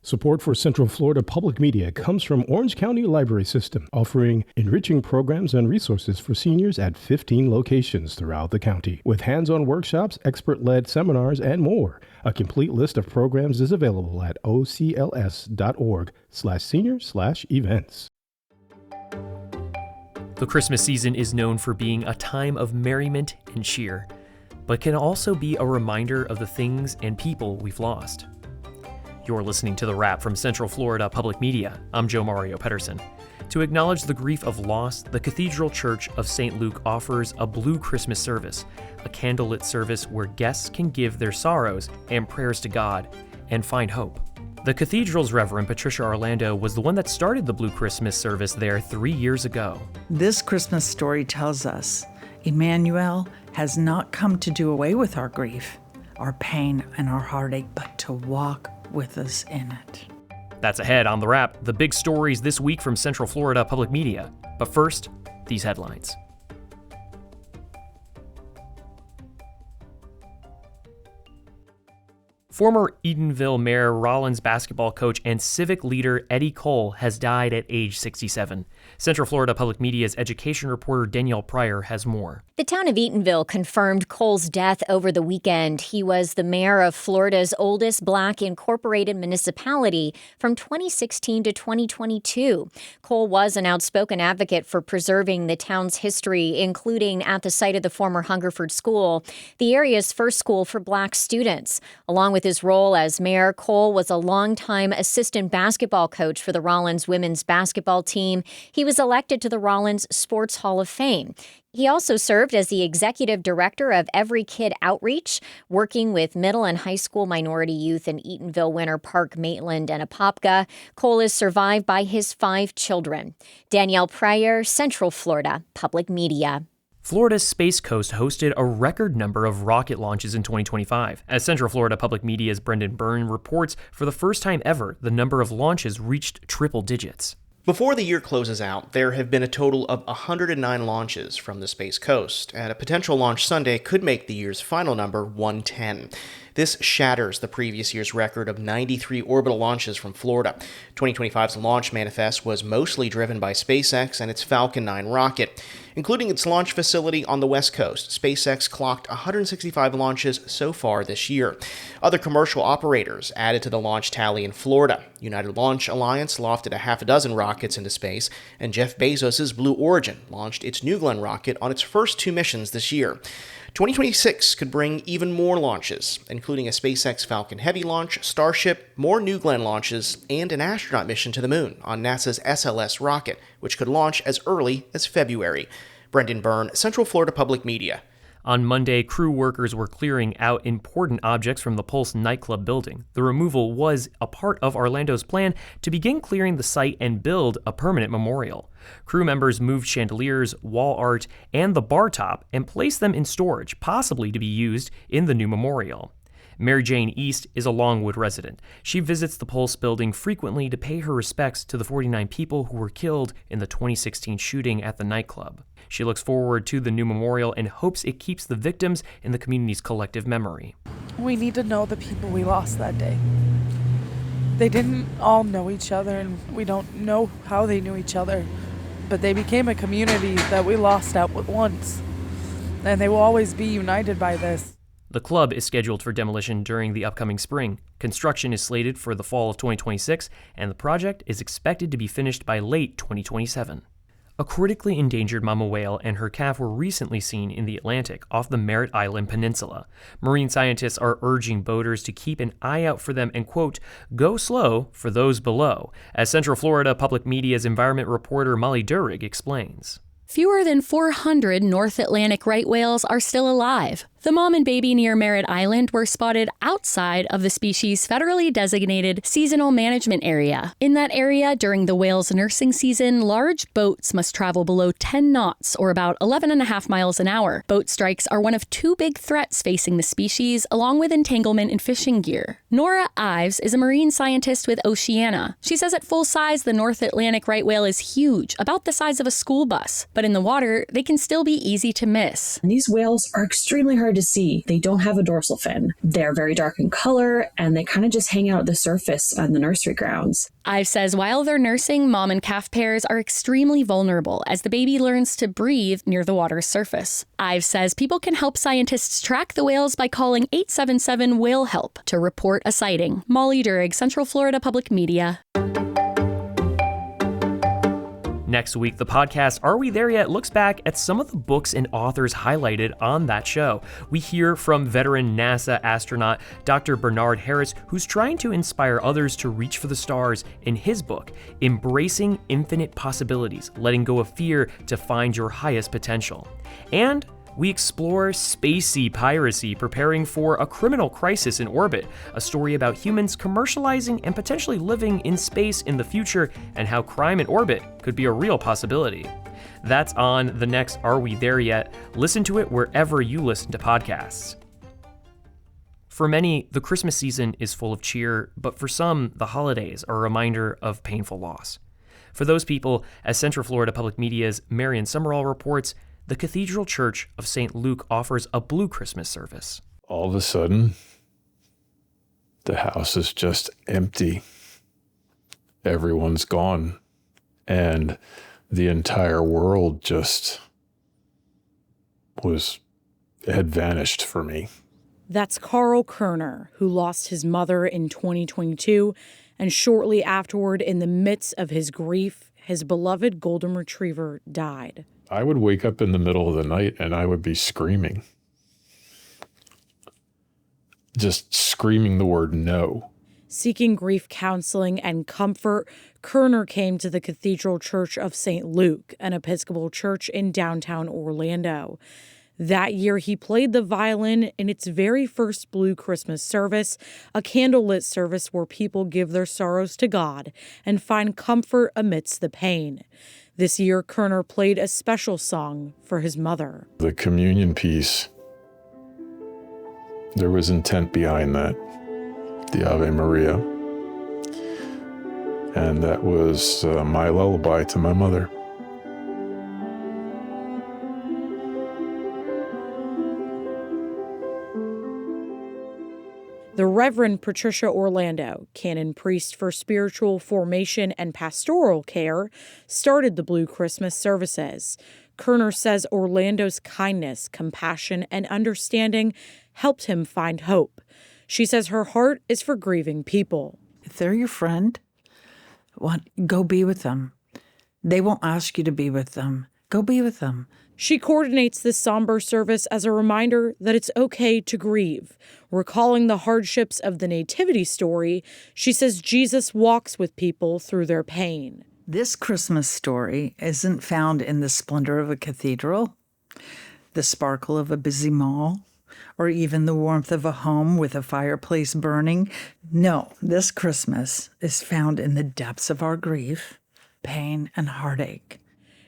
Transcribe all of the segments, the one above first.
Support for Central Florida Public Media comes from Orange County Library System, offering enriching programs and resources for seniors at 15 locations throughout the county, with hands-on workshops, expert-led seminars, and more. A complete list of programs is available at ocls.org/senior/events. The Christmas season is known for being a time of merriment and cheer, but can also be a reminder of the things and people we've lost. You're listening to The Wrap from Central Florida Public Media. I'm Joe Mario Pedersen. To acknowledge the grief of loss, the Cathedral Church of Saint Luke offers a Blue Christmas service, a candlelit service where guests can give their sorrows and prayers to God and find hope. The Cathedral's Reverend Patricia Orlando was the one that started the Blue Christmas service there 3 years ago. This Christmas story tells us Emmanuel has not come to do away with our grief, our pain, and our heartache, but to walk with us in it. That's ahead on The Wrap, the big stories this week from Central Florida Public Media. But first, these headlines. Former Eatonville Mayor, Rollins basketball coach, and civic leader Eddie Cole has died at age 67. Central Florida Public Media's education reporter Danielle Pryor has more. The town of Eatonville confirmed Cole's death over the weekend. He was the mayor of Florida's oldest Black incorporated municipality from 2016 to 2022. Cole was an outspoken advocate for preserving the town's history, including at the site of the former Hungerford School, the area's first school for Black students. Along with his role as mayor, Cole was a longtime assistant basketball coach for the Rollins women's basketball team. He was elected to the Rollins Sports Hall of Fame. He also served as the executive director of Every Kid Outreach, working with middle and high school minority youth in Eatonville, Winter Park, Maitland, and Apopka. Cole is survived by his 5 children. Danielle Pryor, Central Florida Public Media. Florida's Space Coast hosted a record number of rocket launches in 2025. As Central Florida Public Media's Brendan Byrne reports, for the first time ever, the number of launches reached triple digits. Before the year closes out, there have been a total of 109 launches from the Space Coast, and a potential launch Sunday could make the year's final number 110. This shatters the previous year's record of 93 orbital launches from Florida. 2025's launch manifest was mostly driven by SpaceX and its Falcon 9 rocket. Including its launch facility on the West Coast, SpaceX clocked 165 launches so far this year. Other commercial operators added to the launch tally in Florida. United Launch Alliance lofted a half a dozen rockets into space, and Jeff Bezos' Blue Origin launched its New Glenn rocket on its first 2 missions this year. 2026 could bring even more launches, including a SpaceX Falcon Heavy launch, Starship, more New Glenn launches, and an astronaut mission to the moon on NASA's SLS rocket, which could launch as early as February. Brendan Byrne, Central Florida Public Media. On Monday, crew workers were clearing out important objects from the Pulse nightclub building. The removal was a part of Orlando's plan to begin clearing the site and build a permanent memorial. Crew members moved chandeliers, wall art, and the bar top and placed them in storage, possibly to be used in the new memorial. Mary Jane East is a Longwood resident. She visits the Pulse building frequently to pay her respects to the 49 people who were killed in the 2016 shooting at the nightclub. She looks forward to the new memorial and hopes it keeps the victims in the community's collective memory. We need to know the people we lost that day. They didn't all know each other, and we don't know how they knew each other, but they became a community that we lost out at once, and they will always be united by this. The club is scheduled for demolition during the upcoming spring. Construction is slated for the fall of 2026, and the project is expected to be finished by late 2027. A critically endangered mama whale and her calf were recently seen in the Atlantic off the Merritt Island Peninsula. Marine scientists are urging boaters to keep an eye out for them and, quote, go slow for those below, as Central Florida Public Media's environment reporter Molly Durig explains. Fewer than 400 North Atlantic right whales are still alive. The mom and baby near Merritt Island were spotted outside of the species' federally designated seasonal management area. In that area, during the whale's nursing season, large boats must travel below 10 knots, or about 11.5 miles an hour. Boat strikes are one of 2 big threats facing the species, along with entanglement in fishing gear. Nora Ives is a marine scientist with Oceana. She says at full size, the North Atlantic right whale is huge, about the size of a school bus. But in the water, they can still be easy to miss. These whales are extremely hard hard to see. They don't have a dorsal fin. They're very dark in color, and they kind of just hang out at the surface on the nursery grounds. Ives says while they're nursing, mom and calf pairs are extremely vulnerable as the baby learns to breathe near the water's surface. Ives says people can help scientists track the whales by calling 877-WHALE-HELP to report a sighting. Molly Durig, Central Florida Public Media. Next week, the podcast Are We There Yet looks back at some of the books and authors highlighted on that show. We hear from veteran NASA astronaut Dr. Bernard Harris, who's trying to inspire others to reach for the stars in his book, Embracing Infinite Possibilities, Letting Go of Fear to Find Your Highest Potential. And we explore spacey piracy preparing for a criminal crisis in orbit, a story about humans commercializing and potentially living in space in the future, and how crime in orbit could be a real possibility. That's on the next Are We There Yet? Listen to it wherever you listen to podcasts. For many, the Christmas season is full of cheer, but for some, the holidays are a reminder of painful loss. For those people, as Central Florida Public Media's Marion Summerall reports, the Cathedral Church of Saint Luke offers a Blue Christmas service. All of a sudden, the house is just empty. Everyone's gone. And the entire world just had vanished for me. That's Carl Kerner, who lost his mother in 2022, and shortly afterward, in the midst of his grief, his beloved golden retriever died. I would wake up in the middle of the night and I would be screaming. Just screaming the word no. Seeking grief counseling and comfort, Kerner came to the Cathedral Church of Saint Luke, an Episcopal church in downtown Orlando. That year, he played the violin in its very first Blue Christmas service, a candlelit service where people give their sorrows to God and find comfort amidst the pain. This year, Kerner played a special song for his mother. The communion piece, there was intent behind that, the Ave Maria. And that was my lullaby to my mother. The Reverend Patricia Orlando, canon priest for spiritual formation and pastoral care, started the Blue Christmas services. Kerner says Orlando's kindness, compassion, and understanding helped him find hope. She says her heart is for grieving people. If they're your friend, go be with them. They won't ask you to be with them. Go be with them. She coordinates this somber service as a reminder that it's okay to grieve. Recalling the hardships of the nativity story, she says Jesus walks with people through their pain. This Christmas story isn't found in the splendor of a cathedral, the sparkle of a busy mall, or even the warmth of a home with a fireplace burning. No, this Christmas is found in the depths of our grief, pain, and heartache.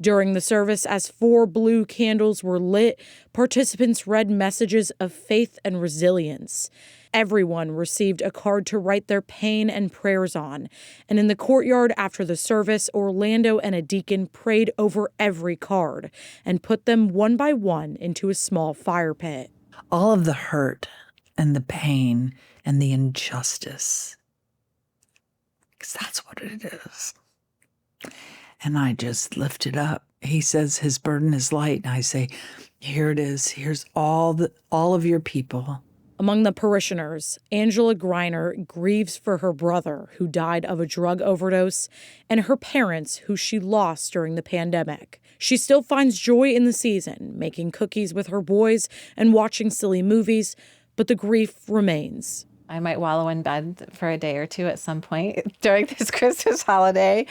During the service, as 4 blue candles were lit, participants read messages of faith and resilience. Everyone received a card to write their pain and prayers on. And in the courtyard after the service, Orlando and a deacon prayed over every card and put them one by one into a small fire pit. All of the hurt and the pain and the injustice, because that's what it is. And I just lift it up. He says his burden is light. And I say, here it is. Here's all of your people. Among the parishioners, Angela Greiner grieves for her brother who died of a drug overdose and her parents who she lost during the pandemic. She still finds joy in the season, making cookies with her boys and watching silly movies, but the grief remains. I might wallow in bed for a day or two at some point during this Christmas holiday,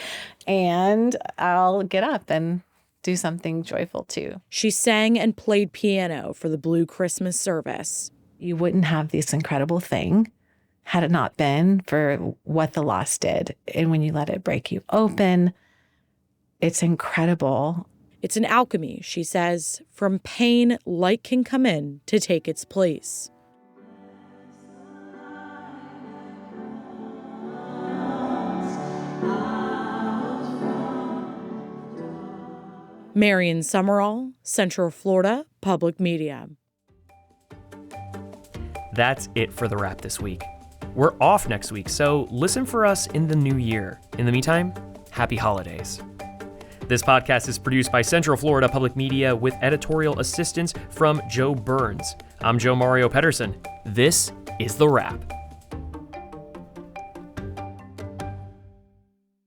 and I'll get up and do something joyful too. She sang and played piano for the Blue Christmas service. You wouldn't have this incredible thing had it not been for what the loss did. And when you let it break you open, it's incredible. It's an alchemy, she says. From pain, light can come in to take its place. Marion Summerall, Central Florida Public Media. that's it for The Wrap this week. We're off next week, so listen for us in the new year. In the meantime, happy holidays. This podcast is produced by Central Florida Public Media with editorial assistance from Joe Burns. I'm Joe Mario Pedersen. This is The Wrap.